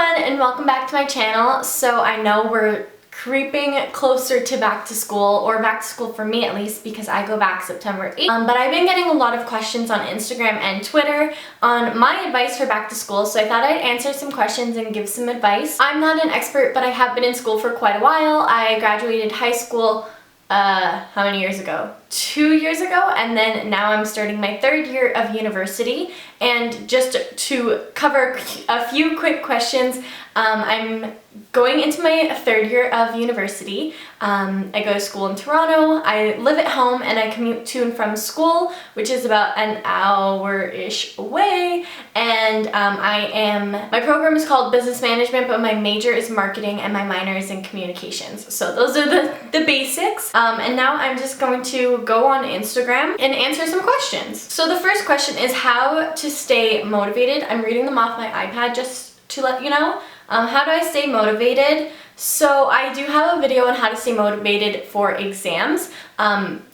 everyone, and welcome back to my channel. So I know we're creeping closer to back to school, or back to school for me at least, because I go back September 8th. But I've been getting a lot of questions on Instagram and Twitter on my advice for back to school, so I thought I'd answer some questions and give some advice. I'm not an expert, but I have been in school for quite a while. I graduated high school how many years ago? 2 years ago, and then now I'm starting my third year of university. And just to cover a few quick questions, I'm going into my third year of university. I go to school in Toronto. I live at home and I commute to and from school, which is about an hour-ish away. And my program is called business management, but my major is marketing and my minor is in communications. So those are the basics. And now I'm just going to go on Instagram and answer some questions. So the first question is how to stay motivated. I'm reading them off my iPad just to let you know. How do I stay motivated? So I do have a video on how to stay motivated for exams.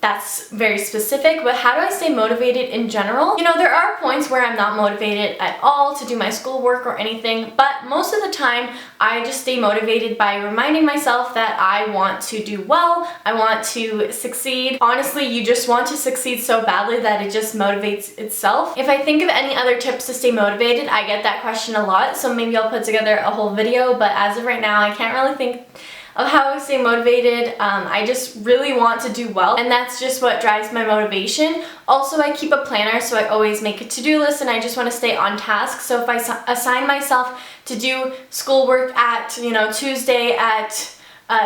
That's very specific, but how do I stay motivated in general? You know, there are points where I'm not motivated at all to do my schoolwork or anything, but most of the time I just stay motivated by reminding myself that I want to do well, I want to succeed. Honestly, you just want to succeed so badly that it just motivates itself. If I think of any other tips to stay motivated, I get that question a lot, so maybe I'll put together a whole video, but as of right now, I can't really think of how I stay motivated. I just really want to do well, and that's just what drives my motivation. Also, I keep a planner, so I always make a to-do list, and I just want to stay on task. So if I assign myself to do schoolwork at, Tuesday at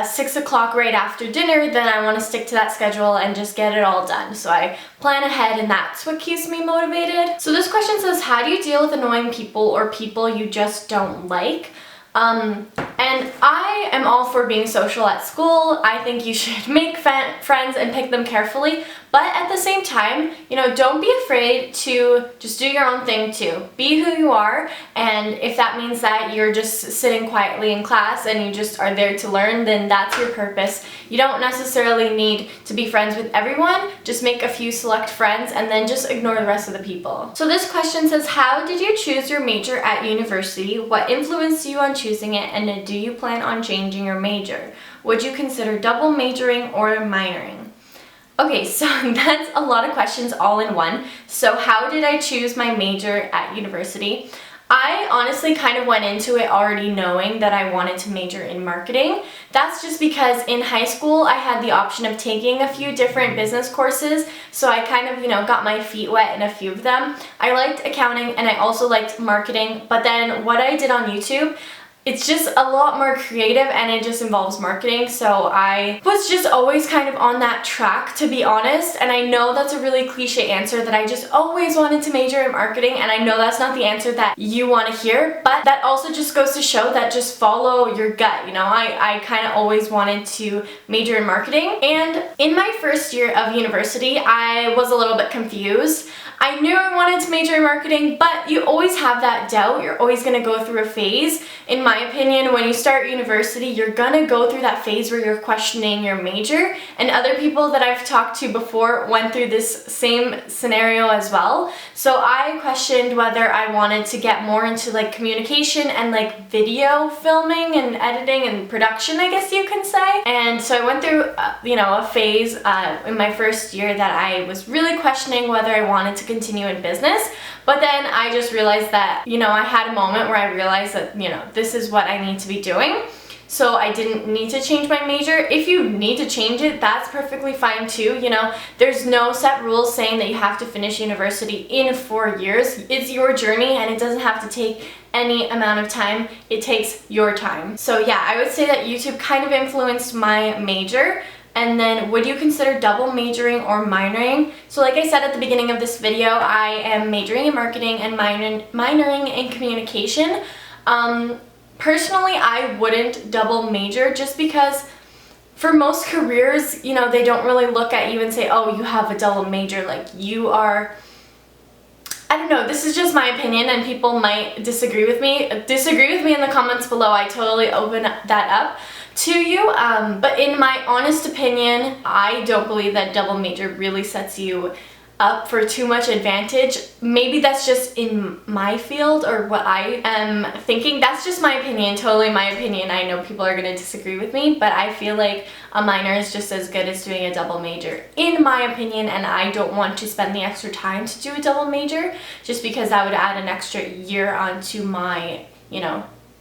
6 o'clock right after dinner, then I want to stick to that schedule and just get it all done. So I plan ahead, and that's what keeps me motivated. So this question says, how do you deal with annoying people or people you just don't like? And I am all for being social at school. I think you should make friends and pick them carefully, but at the same time, don't be afraid to just do your own thing too. Be who you are, and if that means that you're just sitting quietly in class and you just are there to learn, then that's your purpose. You don't necessarily need to be friends with everyone. Just make a few select friends and then just ignore the rest of the people. So this question says, how did you choose your major at university? What influenced you on choosing it, and do you plan on changing your major? Would you consider double majoring or minoring? Okay, so that's a lot of questions all in one. So how did I choose my major at university? I honestly kind of went into it already knowing that I wanted to major in marketing. That's just because in high school I had the option of taking a few different business courses, so I kind of, got my feet wet in a few of them. I liked accounting and I also liked marketing, but then what I did on YouTube, it's just a lot more creative and it just involves marketing, so I was just always kind of on that track, to be honest. And I know that's a really cliche answer, that I just always wanted to major in marketing, and I know that's not the answer that you want to hear, but that also just goes to show that just follow your gut. I kind of always wanted to major in marketing, and in my first year of university I was a little bit confused. I knew I wanted to major in marketing, but you always have that doubt. You're always going to go through a phase. In my opinion, when you start university, you're going to go through that phase where you're questioning your major, and other people that I've talked to before went through this same scenario as well. So I questioned whether I wanted to get more into communication and video filming and editing and production, I guess you can say. And so I went through a phase in my first year that I was really questioning whether I wanted to continue in business. But then I just realized that, I had a moment where I realized that, this is what I need to be doing. So I didn't need to change my major. If you need to change it, that's perfectly fine too. There's no set rules saying that you have to finish university in 4 years. It's your journey and it doesn't have to take any amount of time. It takes your time. So yeah, I would say that YouTube kind of influenced my major. And then, would you consider double majoring or minoring? So like I said at the beginning of this video, I am majoring in marketing and minoring in communication. Personally, I wouldn't double major, just because for most careers, they don't really look at you and say, oh, you have a double major, you are... I don't know, this is just my opinion and people might disagree with me. Disagree with me in the comments below. I totally open that up to you, but in my honest opinion, I don't believe that double major really sets you up for too much advantage. Maybe that's just in my field or what I am thinking. That's just my opinion, totally my opinion. I know people are going to disagree with me, but I feel like a minor is just as good as doing a double major, in my opinion, and I don't want to spend the extra time to do a double major just because that would add an extra year onto my,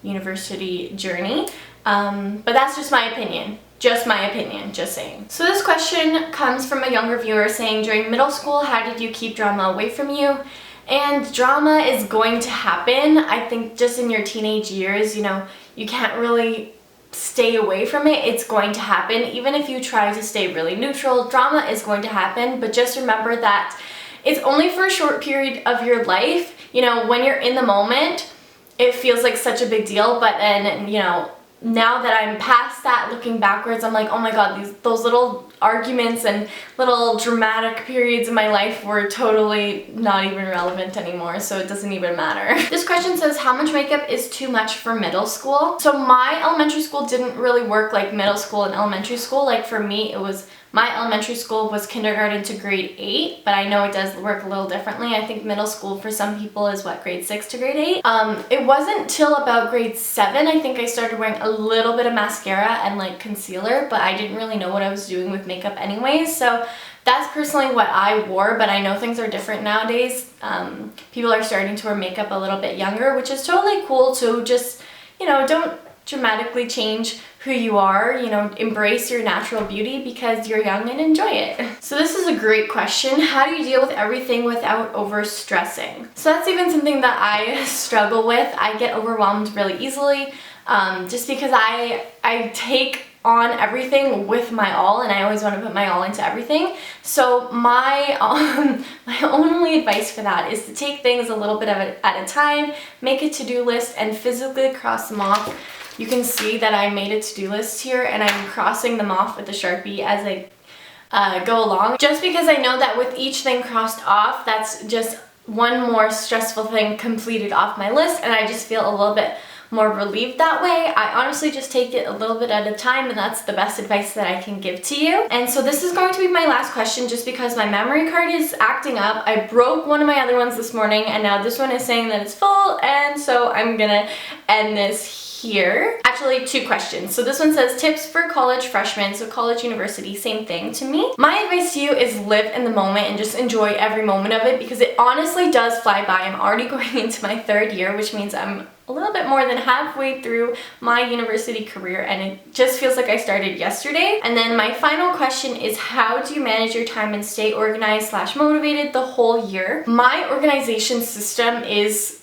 university journey. But that's just my opinion. Just my opinion, just saying. So this question comes from a younger viewer saying, during middle school, how did you keep drama away from you? And drama is going to happen. I think just in your teenage years, you can't really stay away from it. It's going to happen. Even if you try to stay really neutral, drama is going to happen. But just remember that it's only for a short period of your life. When you're in the moment, it feels like such a big deal. But then, now that I'm past that, looking backwards, I'm like, oh my god, those little arguments and little dramatic periods in my life were totally not even relevant anymore, so it doesn't even matter. This question says, how much makeup is too much for middle school? So my elementary school didn't really work like middle school and elementary school. Like for me, my elementary school was kindergarten to grade 8, but I know it does work a little differently. I think middle school for some people is grade 6 to grade 8. It wasn't till about grade 7, I think I started wearing a little bit of mascara and concealer, but I didn't really know what I was doing with makeup anyways, so that's personally what I wore, but I know things are different nowadays. People are starting to wear makeup a little bit younger, which is totally cool. So just, don't dramatically change who you are, embrace your natural beauty because you're young and enjoy it. So this is a great question. How do you deal with everything without over stressing? So that's even something that I struggle with. I get overwhelmed really easily just because I take on everything with my all, and I always want to put my all into everything. So my only advice for that is to take things a little bit at a time, make a to-do list, and physically cross them off. You can see that I made a to-do list here, and I'm crossing them off with a Sharpie as I go along, just because I know that with each thing crossed off, that's just one more stressful thing completed off my list, and I just feel a little bit more relieved that way. I honestly just take it a little bit at a time, and that's the best advice that I can give to you. And so this is going to be my last question just because my memory card is acting up. I broke one of my other ones this morning, and now this one is saying that it's full, and so I'm gonna end this here. Actually, 2 questions. So this one says, tips for college freshmen, so college, university, same thing to me. My advice to you is live in the moment and just enjoy every moment of it, because it honestly does fly by. I'm already going into my 3rd year, which means I'm a little bit more than halfway through my university career, and it just feels like I started yesterday. And then my final question is, how do you manage your time and stay organized / motivated the whole year? My organization system is,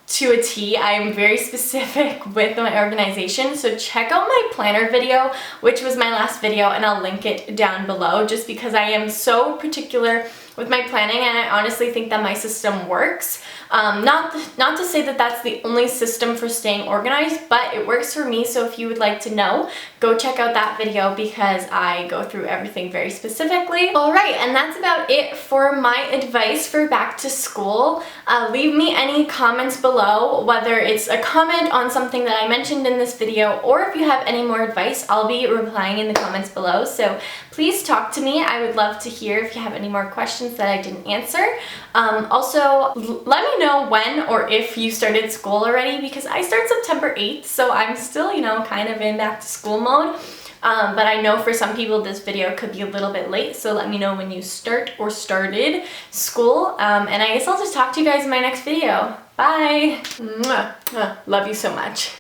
to a T. I am very specific with my organization, so check out my planner video, which was my last video, and I'll link it down below, just because I am so particular with my planning, and I honestly think that my system works. Not to say that that's the only system for staying organized, but it works for me. So if you would like to know, go check out that video because I go through everything very specifically. Alright, and that's about it for my advice for back to school. Leave me any comments below, whether it's a comment on something that I mentioned in this video, or if you have any more advice, I'll be replying in the comments below. So please talk to me. I would love to hear if you have any more questions that I didn't answer. Also, let me know when or if you started school already, because I start September 8th, so I'm still, kind of in back to school mode. But I know for some people this video could be a little bit late, so let me know when you start or started school. And I guess I'll just talk to you guys in my next video. Bye! Mwah. Love you so much.